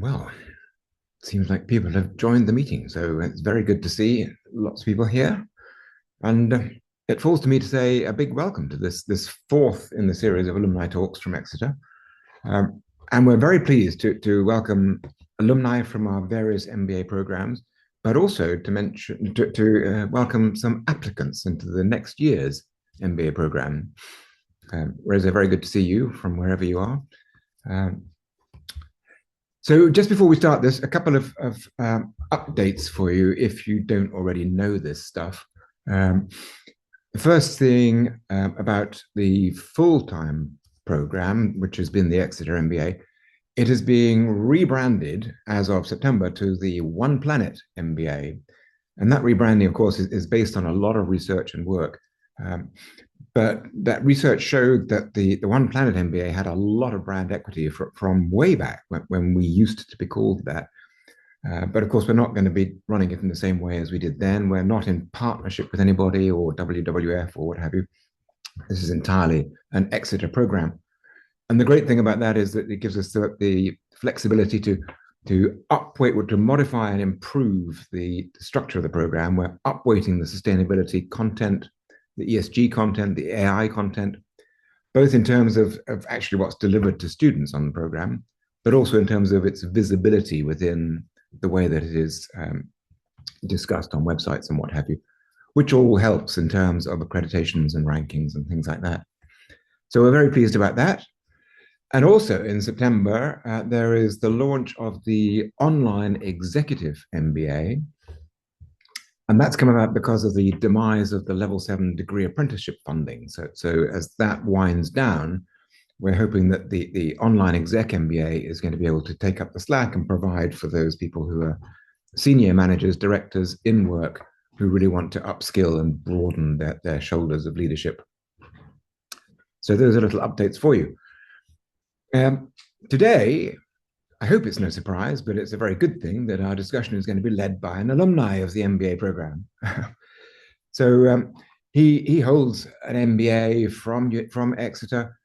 Well, seems like people have joined the meeting, so it's very good to see lots of people here. And it falls to me to say a big welcome to this fourth in the series of alumni talks from Exeter. Um, and we're very pleased to welcome alumni from our various MBA programs, but also to welcome some applicants into the next year's MBA program. Reza, very good to see you from wherever you are. Um, So just before we start this, a couple of updates for you if you don't already know this stuff. Um, the first thing about the full-time program, which has been the Exeter MBA, it is being rebranded as of September to the One Planet MBA. And that rebranding, of course, is based on a lot of research and work. Um, but that research showed that the One Planet MBA had a lot of brand equity from way back when we used to be called that. But of course, we're not going to be running it in the same way as we did then. We're not in partnership with anybody or WWF or what have you. This is entirely an Exeter program. And the great thing about that is that it gives us the flexibility to upweight, to modify and improve the structure of the program. We're upweighting the sustainability content, the ESG content, the AI content, both in terms of actually what's delivered to students on the program, but also in terms of its visibility within the way that it is discussed on websites and what have you, which all helps in terms of accreditations and rankings and things like that. So we're very pleased about that. And also in September, there is the launch of the online executive MBA. And that's come about because of the demise of the level 7 degree apprenticeship funding. So as that winds down, we're hoping that the online exec MBA is going to be able to take up the slack and provide for those people who are senior managers, directors in work who really want to upskill and broaden their shoulders of leadership. So those are little updates for you. Today, I hope it's no surprise, but it's a very good thing that our discussion is going to be led by an alumni of the MBA program. So he holds an MBA from Exeter,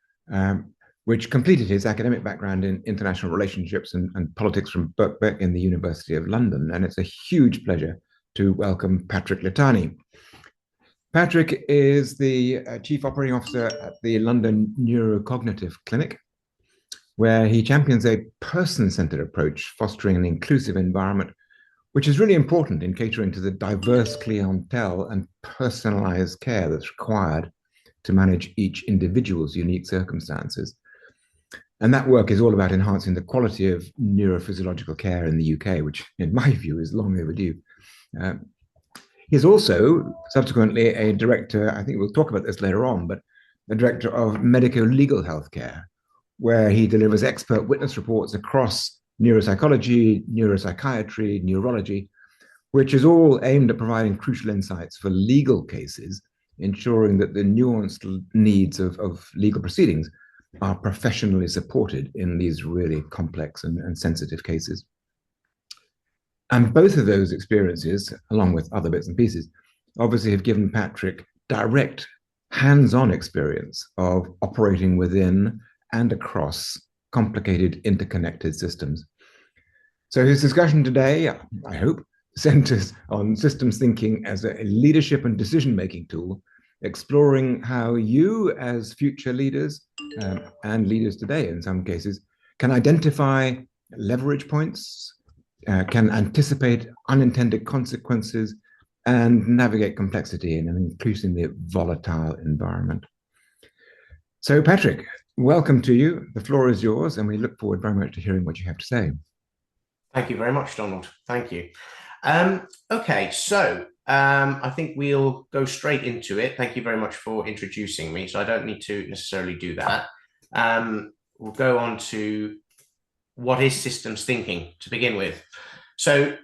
which completed his academic background in international relationships and politics from Birkbeck in the University of London. And it's a huge pleasure to welcome Patrick Litani. Patrick is the Chief Operating Officer at the London Neurocognitive Clinic, where he champions a person-centered approach, fostering an inclusive environment, which is really important in catering to the diverse clientele and personalized care that's required to manage each individual's unique circumstances. And that work is all about enhancing the quality of neurophysiological care in the UK, which in my view is long overdue. He's also subsequently a director, I think we'll talk about this later on, but a director of medico-legal healthcare, where he delivers expert witness reports across neuropsychology, neuropsychiatry, neurology, which is all aimed at providing crucial insights for legal cases, ensuring that the nuanced needs of legal proceedings are professionally supported in these really complex and sensitive cases. And both of those experiences, along with other bits and pieces, obviously have given Patrick direct hands-on experience of operating within and across complicated interconnected systems. So his discussion today, I hope, centers on systems thinking as a leadership and decision-making tool, exploring how you as future leaders and leaders today in some cases can identify leverage points, can anticipate unintended consequences, and navigate complexity in an increasingly volatile environment. So Patrick, welcome to you. The floor is yours, and we look forward very much to hearing what you have to say. Thank you very much, Donald. Thank you. Okay, so I think we'll go straight into it. Thank you very much for introducing me. So I don't need to necessarily do that. We'll go on to what is systems thinking to begin with. So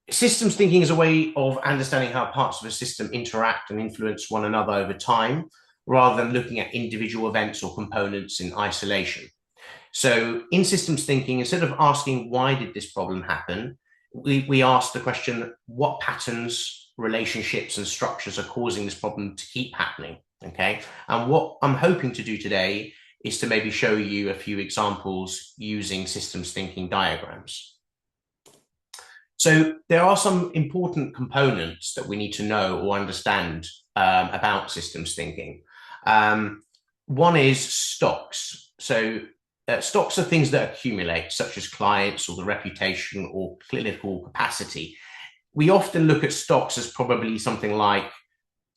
systems thinking is a way of understanding how parts of a system interact and influence one another over time, rather than looking at individual events or components in isolation. So in systems thinking, instead of asking why did this problem happen, we ask the question, what patterns, relationships, and structures are causing this problem to keep happening? Okay. And what I'm hoping to do today is to maybe show you a few examples using systems thinking diagrams. So there are some important components that we need to know or understand about systems thinking. One is stocks. So stocks are things that accumulate, such as clients or the reputation or clinical capacity. We often look at stocks as probably something like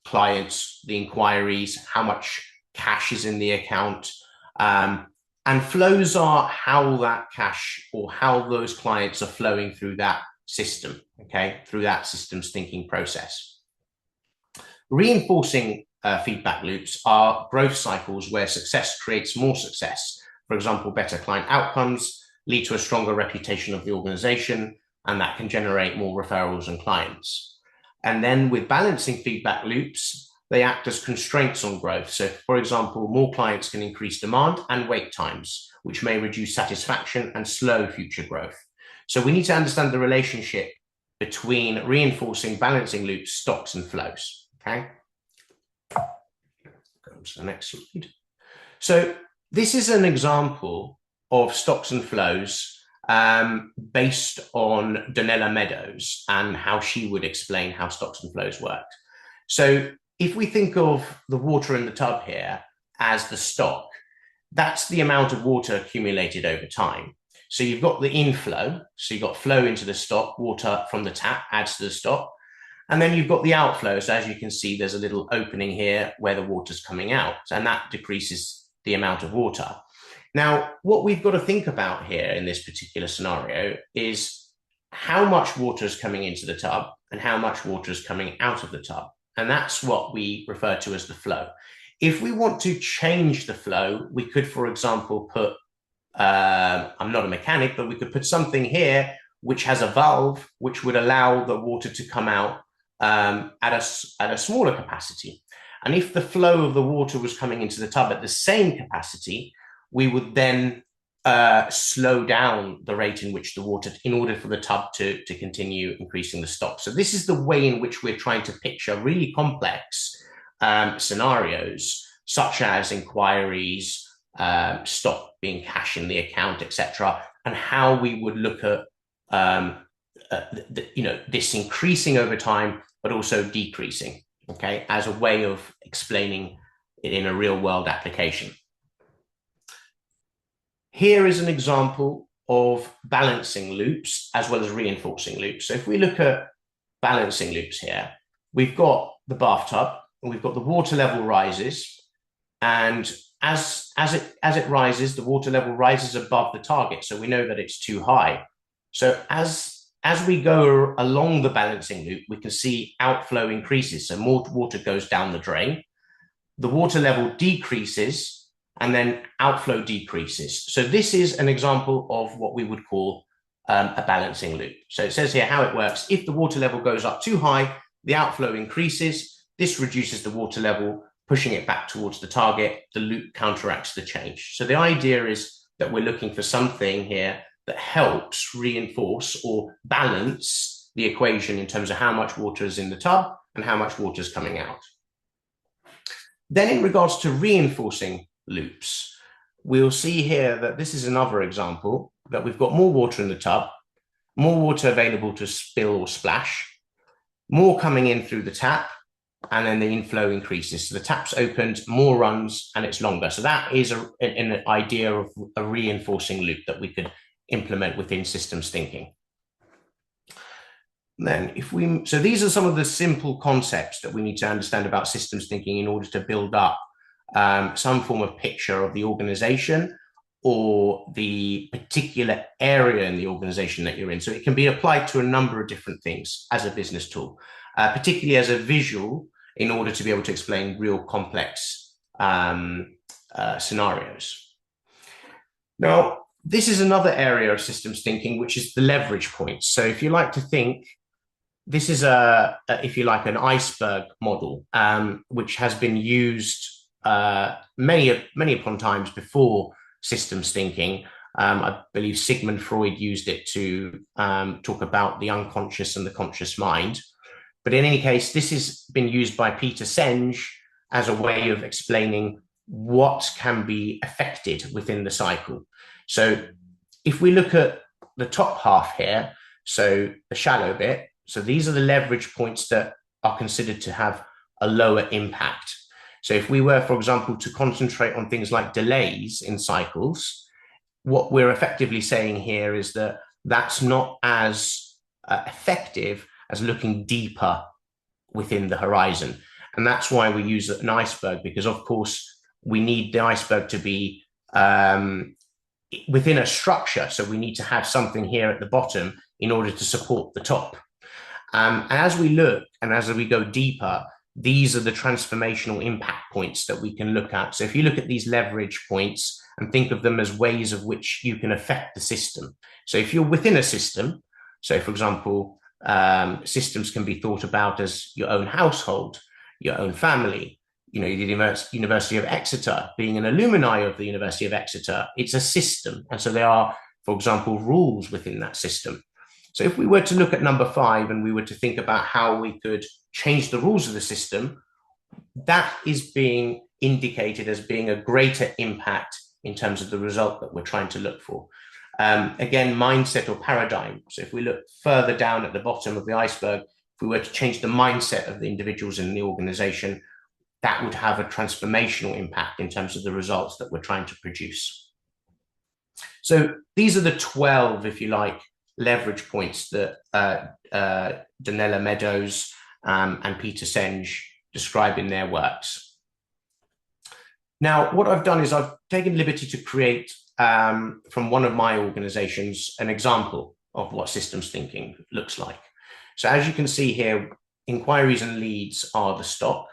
clients, the inquiries, how much cash is in the account. And flows are how that cash or how those clients are flowing through that system, okay, through that systems thinking process. Reinforcing feedback loops are growth cycles where success creates more success. For example, better client outcomes lead to a stronger reputation of the organization, and that can generate more referrals and clients. And then with balancing feedback loops, they act as constraints on growth. So, for example, more clients can increase demand and wait times, which may reduce satisfaction and slow future growth. So we need to understand the relationship between reinforcing balancing loops, stocks, and flows. Okay. Go on to the next slide. So this is an example of stocks and flows based on Donella Meadows and how she would explain how stocks and flows worked. So if we think of the water in the tub here as the stock, that's the amount of water accumulated over time. So you've got the inflow, so you've got flow into the stock, water from the tap adds to the stock. And then you've got the outflow. So as you can see, there's a little opening here where the water's coming out, and that decreases the amount of water. Now, what we've got to think about here in this particular scenario is how much water is coming into the tub and how much water is coming out of the tub. And that's what we refer to as the flow. If we want to change the flow, we could, for example, put, I'm not a mechanic, but we could put something here which has a valve which would allow the water to come out at a smaller capacity. And if the flow of the water was coming into the tub at the same capacity, we would then slow down the rate in which the water, in order for the tub to continue increasing the stock. So this is the way in which we're trying to picture really complex scenarios, such as inquiries, stock being cash in the account, etc., and how we would look at this increasing over time, but also decreasing, okay, as a way of explaining it in a real world application. Here is an example of balancing loops as well as reinforcing loops. So if we look at balancing loops here, we've got the bathtub and we've got the water level rises, and as it rises, the water level rises above the target. So we know that it's too high. So as we go along the balancing loop, we can see outflow increases. So more water goes down the drain. The water level decreases and then outflow decreases. So this is an example of what we would call a balancing loop. So it says here how it works. If the water level goes up too high, the outflow increases. This reduces the water level, pushing it back towards the target. The loop counteracts the change. So the idea is that we're looking for something here that helps reinforce or balance the equation in terms of how much water is in the tub and how much water is coming out. Then in regards to reinforcing loops, we'll see here that this is another example that we've got more water in the tub, more water available to spill or splash, more coming in through the tap, and then the inflow increases. So the tap's opened, more runs, and it's longer. So that is an idea of a reinforcing loop that we could implement within systems thinking. Then so these are some of the simple concepts that we need to understand about systems thinking in order to build up some form of picture of the organization or the particular area in the organization that you're in. So it can be applied to a number of different things as a business tool, particularly as a visual in order to be able to explain real complex scenarios. Now, this is another area of systems thinking, which is the leverage points. So if you like to think, this is if you like, an iceberg model, which has been used many upon times before systems thinking. I believe Sigmund Freud used it to talk about the unconscious and the conscious mind. But in any case, this has been used by Peter Senge as a way of explaining what can be affected within the cycle. So if we look at the top half here, so the shallow bit. So these are the leverage points that are considered to have a lower impact. So if we were, for example, to concentrate on things like delays in cycles, what we're effectively saying here is that that's not as effective as looking deeper within the horizon. And that's why we use an iceberg, because of course we need the iceberg to be within a structure. So we need to have something here at the bottom in order to support the top. And as we look and as we go deeper, these are the transformational impact points that we can look at. So if you look at these leverage points and think of them as ways of which you can affect the system. So if you're within a system, so for example, systems can be thought about as your own household, your own family, the University of Exeter, being an alumni of the University of Exeter, it's a system. And so there are, for example, rules within that system. So if we were to look at number 5 and we were to think about how we could change the rules of the system, that is being indicated as being a greater impact in terms of the result that we're trying to look for. Again, mindset or paradigm. So if we look further down at the bottom of the iceberg, if we were to change the mindset of the individuals in the organization, that would have a transformational impact in terms of the results that we're trying to produce. So these are the 12, if you like, leverage points that Donella Meadows and Peter Senge describe in their works. Now, what I've done is I've taken liberty to create from one of my organizations an example of what systems thinking looks like. So as you can see here, inquiries and leads are the stock.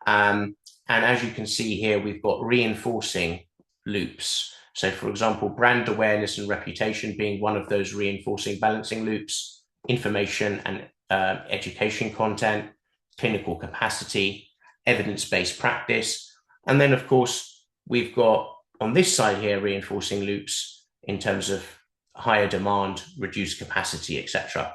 And as you can see here, we've got reinforcing loops. So for example, brand awareness and reputation being one of those reinforcing balancing loops, information and education content, clinical capacity, evidence-based practice. And then of course, we've got on this side here, reinforcing loops in terms of higher demand, reduced capacity, etc.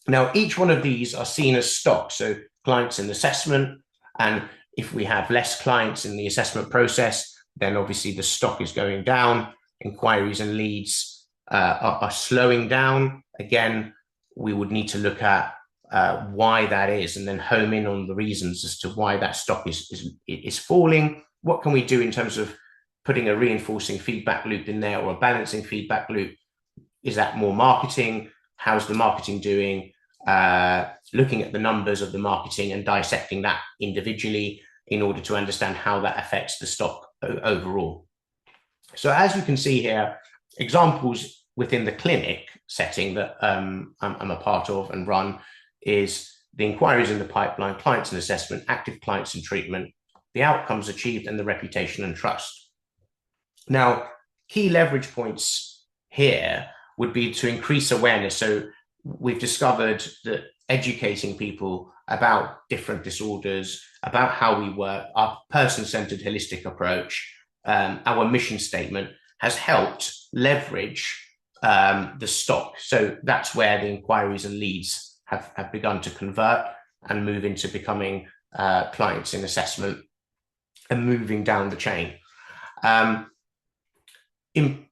Now, each one of these are seen as stock. So clients in assessment, and if we have less clients in the assessment process, then obviously the stock is going down. Inquiries and leads are slowing down. Again, we would need to look at why that is and then home in on the reasons as to why that stock is falling. What can we do in terms of putting a reinforcing feedback loop in there or a balancing feedback loop? Is that more marketing? How's the marketing doing? Looking at the numbers of the marketing and dissecting that individually in order to understand how that affects the stock overall. So as you can see here, examples within the clinic setting that I'm a part of and run is the inquiries in the pipeline, clients in assessment, active clients in treatment, the outcomes achieved, and the reputation and trust. Now, key leverage points here would be to increase awareness. So we've discovered that educating people about different disorders, about how we work, our person-centered holistic approach, our mission statement has helped leverage the stock. So that's where the inquiries and leads have begun to convert and move into becoming clients in assessment and moving down the chain.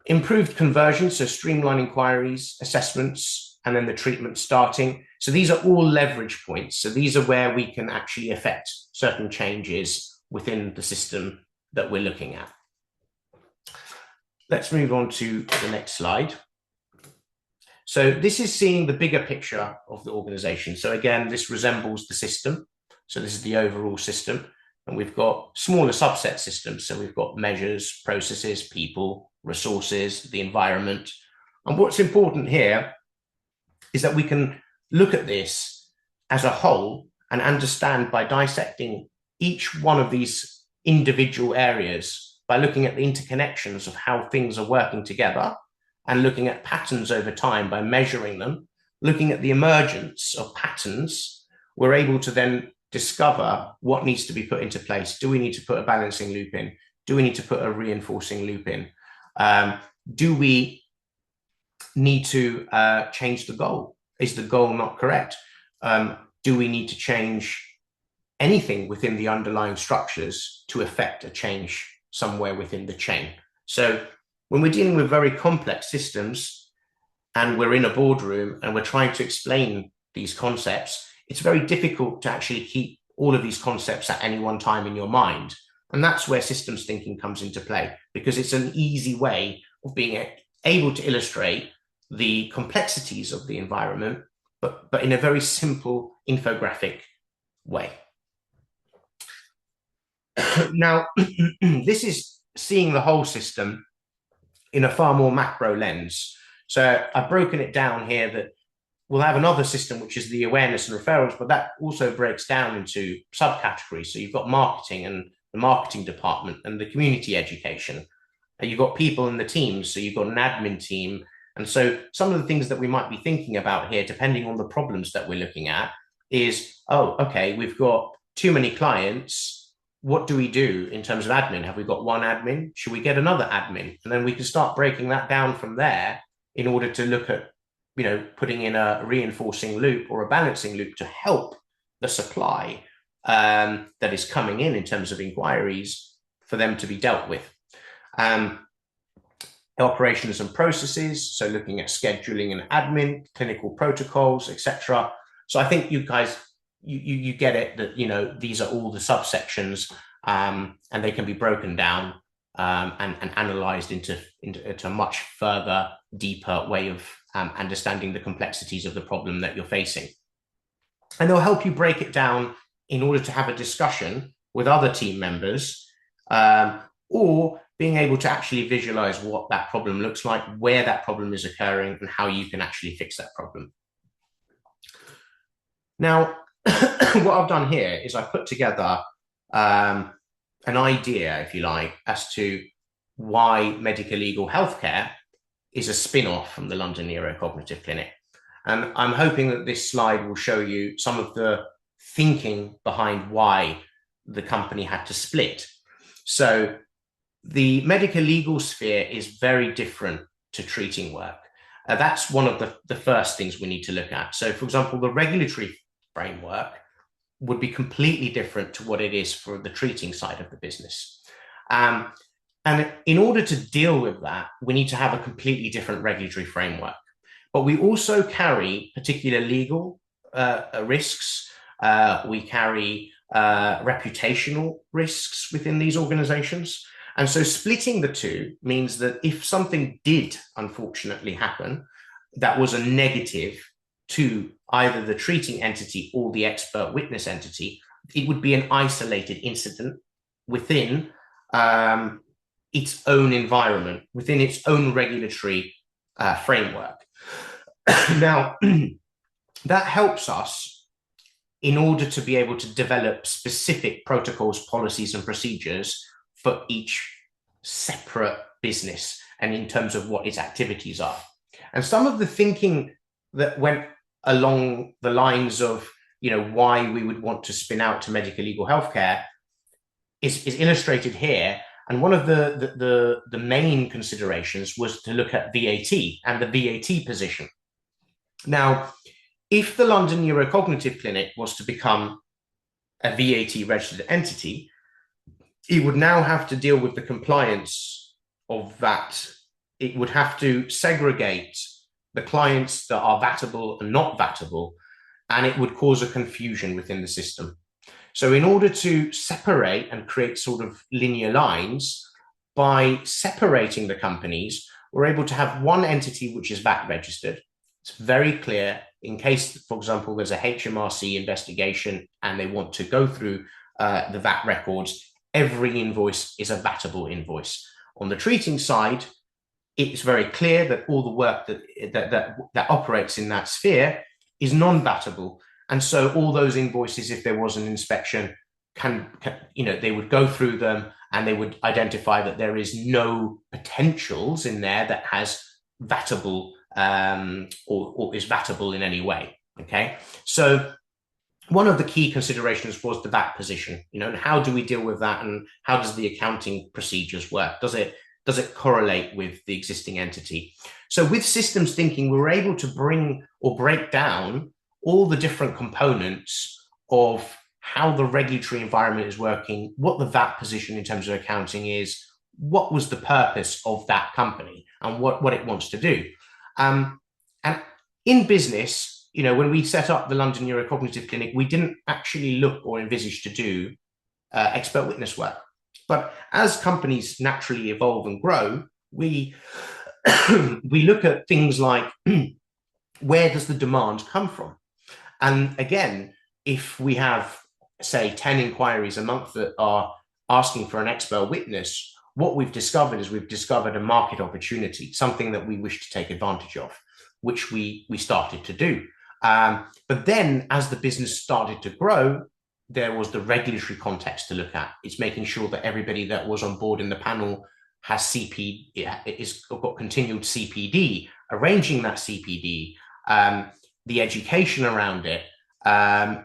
Improved conversion, so streamline inquiries, assessments, and then the treatment starting. So these are all leverage points. So these are where we can actually affect certain changes within the system that we're looking at. Let's move on to the next slide. So this is seeing the bigger picture of the organization. So again, this resembles the system. So this is the overall system. And we've got smaller subset systems. So we've got measures, processes, people, resources, the environment. And what's important here is that we can look at this as a whole and understand by dissecting each one of these individual areas by looking at the interconnections of how things are working together and looking at patterns over time by measuring them, looking at the emergence of patterns, we're able to then discover what needs to be put into place. Do we need to put a balancing loop in? Do we need to put a reinforcing loop in? Do we need to change the goal? Is the goal not correct? Do we need to change anything within the underlying structures to affect a change somewhere within the chain? So when we're dealing with very complex systems, and we're in a boardroom and we're trying to explain these concepts, it's very difficult to actually keep all of these concepts at any one time in your mind. And that's where systems thinking comes into play, because it's an easy way of being able to illustrate the complexities of the environment, but in a very simple infographic way. Now, this is seeing the whole system in a far more macro lens. So I've broken it down here that we'll have another system, which is the awareness and referrals, but that also breaks down into subcategories. So you've got marketing and the marketing department and the community education. And you've got people in the teams. So you've got an admin team. And so some of the things that we might be thinking about here, depending on the problems that we're looking at, is, oh, okay, we've got too many clients. What do we do in terms of admin? Have we got one admin? Should we get another admin? And then we can start breaking that down from there in order to look at, putting in a reinforcing loop or a balancing loop to help the supply that is coming in terms of inquiries for them to be dealt with. Operations and processes, so looking at scheduling and admin, clinical protocols, etc. So I think you guys, you get it that, these are all the subsections, and they can be broken down and analyzed into a much further, deeper way of understanding the complexities of the problem that you're facing. And they'll help you break it down in order to have a discussion with other team members, or being able to actually visualize what that problem looks like, where that problem is occurring, and how you can actually fix that problem. Now, what I've done here is I put together an idea, if you like, as to why medico-legal healthcare is a spin-off from the London Neurocognitive Clinic. And I'm hoping that this slide will show you some of the thinking behind why the company had to split. So the medico-legal sphere is very different to treating work. That's one of the first things we need to look at. So, for example, the regulatory framework would be completely different to what it is for the treating side of the business. And in order to deal with that, we need to have a completely different regulatory framework. But we also carry particular legal risks. We carry reputational risks within these organizations. And so splitting the two means that if something did unfortunately happen that was a negative to either the treating entity or the expert witness entity, it would be an isolated incident within its own environment, within its own regulatory framework. Now, that helps us in order to be able to develop specific protocols, policies, and procedures for each separate business and in terms of what its activities are. And some of the thinking that went along the lines of, why we would want to spin out to medico-legal healthcare is illustrated here. And one of the main considerations was to look at VAT and the VAT position. Now, if the London Neurocognitive Clinic was to become a VAT registered entity, it would now have to deal with the compliance of that. It would have to segregate the clients that are VATable and not VATable, and it would cause a confusion within the system. So in order to separate and create sort of linear lines, by separating the companies, we're able to have one entity which is VAT registered. It's very clear in case, for example, there's a HMRC investigation and they want to go through the VAT records, every invoice is a VATable invoice. On the treating side, it's very clear that all the work that operates in that sphere is non-VATable. And so all those invoices, if there was an inspection, they would go through them and they would identify that there is no potentials in there that has VATable or is VATable in any way. Okay, so one of the key considerations was the VAT position, and how do we deal with that, and how does the accounting procedures work? Does it correlate with the existing entity? So with systems thinking, we were able to bring or break down all the different components of how the regulatory environment is working, what the VAT position in terms of accounting is, what was the purpose of that company, and what it wants to do. in business, when we set up the London Neurocognitive Clinic, we didn't actually look or envisage to do expert witness work. But as companies naturally evolve and grow, we look at things like where does the demand come from? And again, if we have, say, 10 inquiries a month that are asking for an expert witness, what we've discovered is we've discovered a market opportunity, something that we wish to take advantage of, which we started to do. But then as the business started to grow, there was the regulatory context to look at. It's making sure that everybody that was on board in the panel has is got continued CPD, arranging that CPD, the education around it,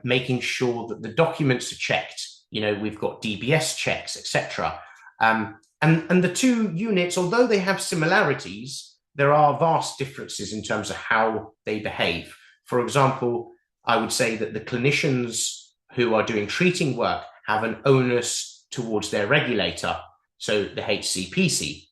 making sure that the documents are checked. We've got DBS checks, etc. And the two units, although they have similarities, there are vast differences in terms of how they behave. For example, I would say that the clinicians who are doing treating work have an onus towards their regulator, so the HCPC.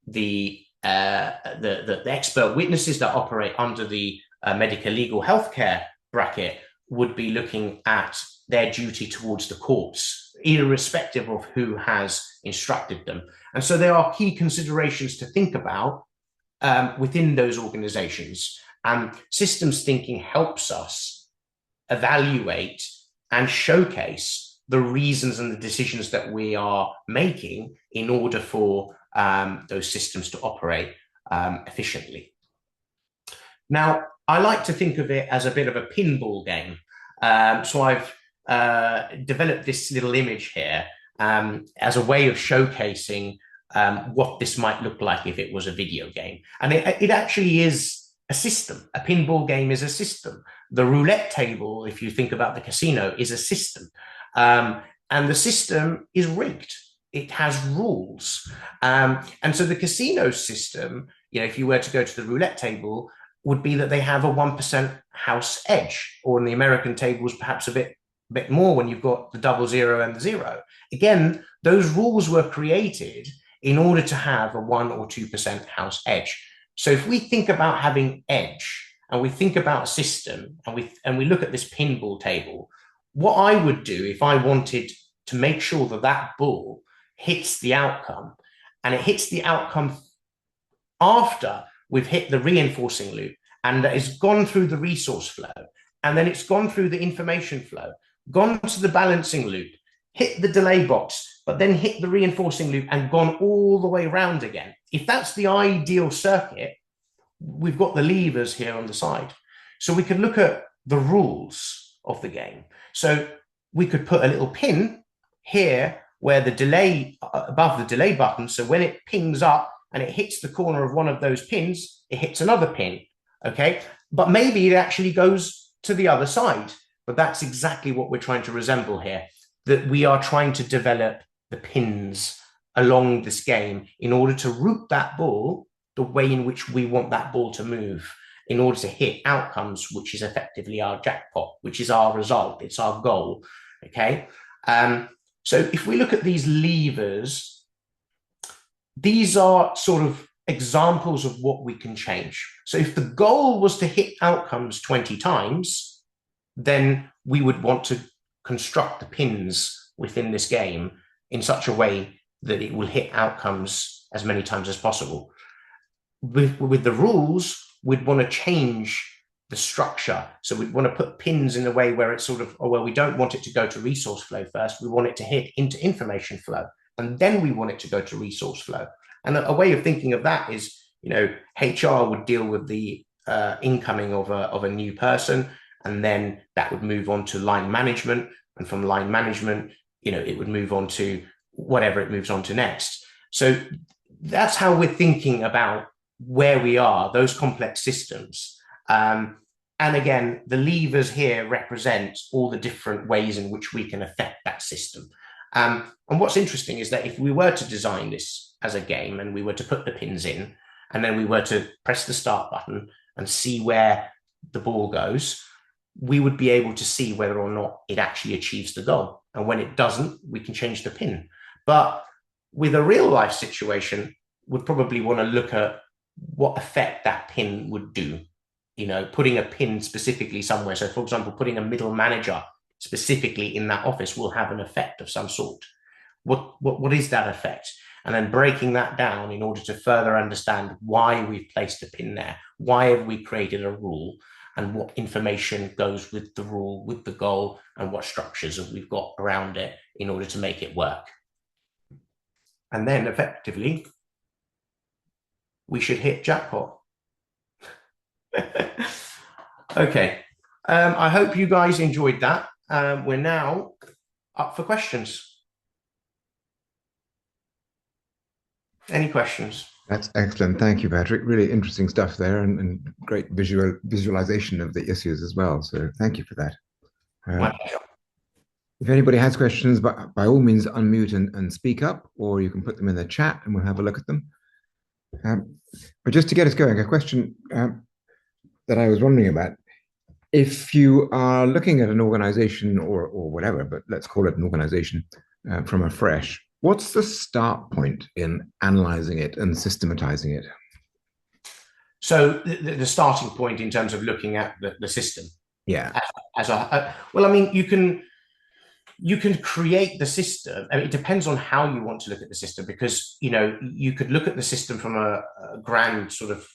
The expert witnesses that operate under the medico-legal healthcare bracket would be looking at their duty towards the courts, irrespective of who has instructed them. And so there are key considerations to think about within those organizations. And systems thinking helps us evaluate and showcase the reasons and the decisions that we are making in order for those systems to operate efficiently. Now, I like to think of it as a bit of a pinball game. So I've developed this little image here as a way of showcasing what this might look like if it was a video game. And it actually is a system. A pinball game is a system. The roulette table, if you think about the casino, is a system. And the system is rigged. It has rules. And so the casino system, if you were to go to the roulette table, would be that they have a 1% house edge, or in the American tables, perhaps a bit more when you've got the 00 and the 0. Again, those rules were created in order to have a 1 or 2% house edge. So if we think about having edge, and we think about a system, and we look at this pinball table, what I would do if I wanted to make sure that that ball hits the outcome, and it hits the outcome after we've hit the reinforcing loop, and that has gone through the resource flow, and then it's gone through the information flow, gone to the balancing loop, hit the delay box, but then hit the reinforcing loop and gone all the way around again. If that's the ideal circuit, we've got the levers here on the side. So we could look at the rules of the game. So we could put a little pin here where the delay, above the delay button, so when it pings up and it hits the corner of one of those pins, it hits another pin, okay? But maybe it actually goes to the other side. But that's exactly what we're trying to resemble here, that we are trying to develop the pins along this game in order to route that ball the way in which we want that ball to move, in order to hit outcomes, which is effectively our jackpot, which is our result, it's our goal, okay? So if we look at these levers, these are sort of examples of what we can change. So if the goal was to hit outcomes 20 times, then we would want to construct the pins within this game in such a way that it will hit outcomes as many times as possible. With the rules, we'd want to change the structure. So we'd want to put pins in a way where it's sort of, oh, well, we don't want it to go to resource flow first. We want it to hit into information flow. And then we want it to go to resource flow. And a way of thinking of that is, HR would deal with the incoming of a new person, and then that would move on to line management. And from line management, it would move on to whatever it moves on to next. So that's how we're thinking about where we are, those complex systems. And again, the levers here represent all the different ways in which we can affect that system. And what's interesting is that if we were to design this as a game and we were to put the pins in, and then we were to press the start button and see where the ball goes, we would be able to see whether or not it actually achieves the goal. And when it doesn't, we can change the pin. But with a real life situation, we'd probably want to look at what effect that pin would do. putting a pin specifically somewhere. So, for example, putting a middle manager specifically in that office will have an effect of some sort. What is that effect? And then breaking that down in order to further understand why we've placed a pin there, why have we created a rule, and what information goes with the rule, with the goal, and what structures have we've got around it in order to make it work. And then effectively, we should hit jackpot. Okay. I hope you guys enjoyed that. We're now up for questions. Any questions? That's excellent. Thank you, Patrick. Really interesting stuff there, and great visualization of the issues as well. So thank you for that. My pleasure. If anybody has questions, by all means, unmute and speak up, or you can put them in the chat and we'll have a look at them. But just to get us going, a question that I was wondering about. If you are looking at an organization or whatever, but let's call it an organization from afresh, what's the start point in analyzing it and systematizing it? So the starting point in terms of looking at the system. Yeah. Well, I mean, you can create the system. I mean, it depends on how you want to look at the system, because you could look at the system from a grand sort of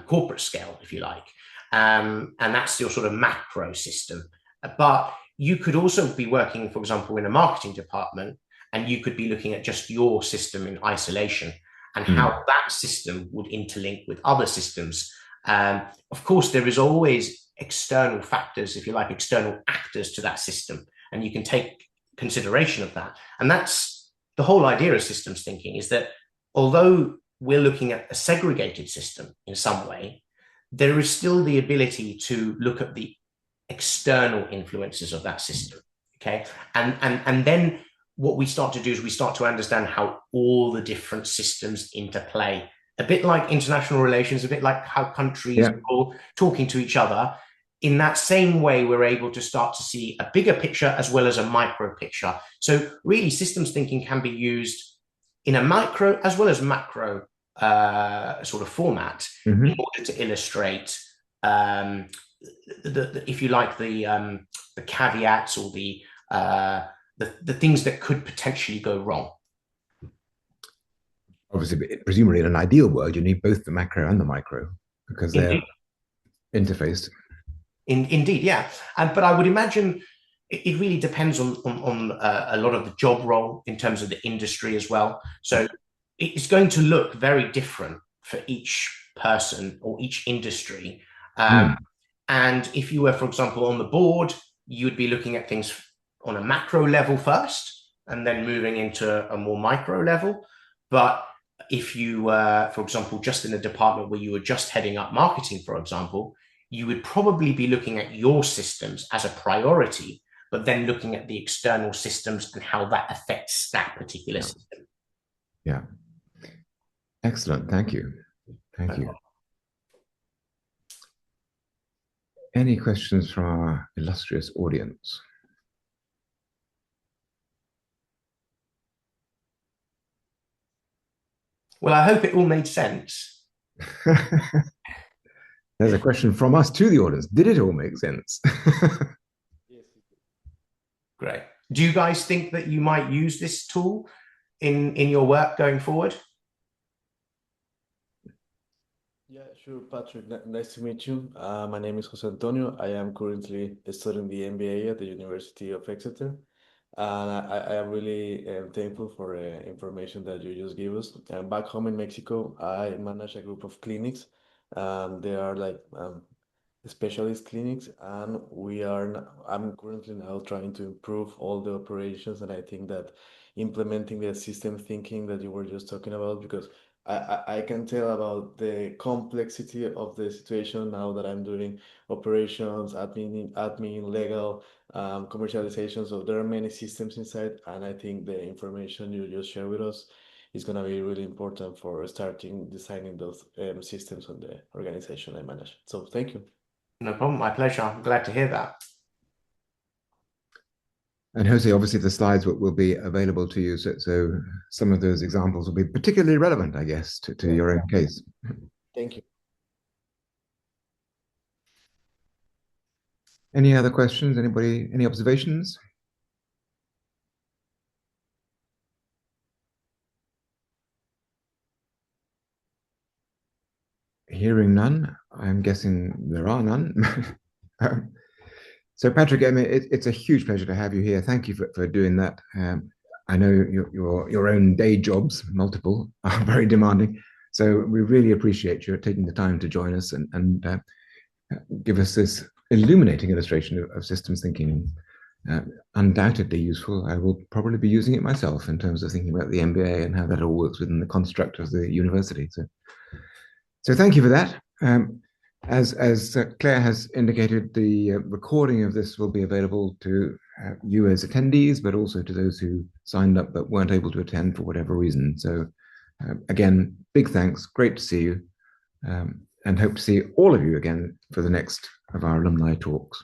corporate scale, if you like. And that's your sort of macro system. But you could also be working, for example, in a marketing department, and you could be looking at just your system in isolation and how that system would interlink with other systems. Of course, there is always external factors, if you like, external actors to that system, and you can take consideration of that. And that's the whole idea of systems thinking, is that although we're looking at a segregated system in some way, there is still the ability to look at the external influences of that system. Okay. And then what we start to do is we start to understand how all the different systems interplay, a bit like international relations, a bit like how countries are all talking to each other. In that same way, we're able to start to see a bigger picture as well as a micro picture. So really, systems thinking can be used in a micro as well as macro sort of format in order to illustrate, if you like, the caveats or the things that could potentially go wrong. Obviously, presumably in an ideal world, you need both the macro and the micro because they're interfaced. Indeed, yeah. But I would imagine it really depends on a lot of the job role in terms of the industry as well. So it's going to look very different for each person or each industry. And if you were, for example, on the board, you would be looking at things on a macro level first and then moving into a more micro level. But if you were, for example, just in a department where you were just heading up marketing, for example, you would probably be looking at your systems as a priority, but then looking at the external systems and how that affects that particular system. Yeah. Excellent. Thank you. Thank you. Any questions from our illustrious audience? Well, I hope it all made sense. There's a question from us to the audience. Did it all make sense? Great. Do you guys think that you might use this tool in your work going forward? Yeah, sure, Patrick. Nice to meet you. My name is Jose Antonio. I am currently studying the MBA at the University of Exeter. And I am really thankful for the information that you just gave us. Back home in Mexico, I manage a group of clinics. They are like specialist clinics, and I'm currently now trying to improve all the operations. And I think that implementing the system thinking that you were just talking about, because I can tell about the complexity of the situation now that I'm doing operations, admin, legal, commercialization. So there are many systems inside, and I think the information you just shared with us is going to be really important for starting designing those systems on the organization I manage. So thank you. No problem. My pleasure. I'm glad to hear that. And Jose, obviously the slides will be available to you, so some of those examples will be particularly relevant, I guess, to your own case. Thank you. Any other questions? Anybody, any observations? Hearing none, I'm guessing there are none. So Patrick, I mean, it's a huge pleasure to have you here. Thank you for doing that. I know your own day jobs, multiple, are very demanding. So we really appreciate you taking the time to join us and give us this illuminating illustration of systems thinking. Undoubtedly useful. I will probably be using it myself in terms of thinking about the MBA and how that all works within the construct of the university. So thank you for that. As Claire has indicated, the recording of this will be available to you as attendees, but also to those who signed up but weren't able to attend for whatever reason. So again, big thanks. Great to see you, and hope to see all of you again for the next of our alumni talks.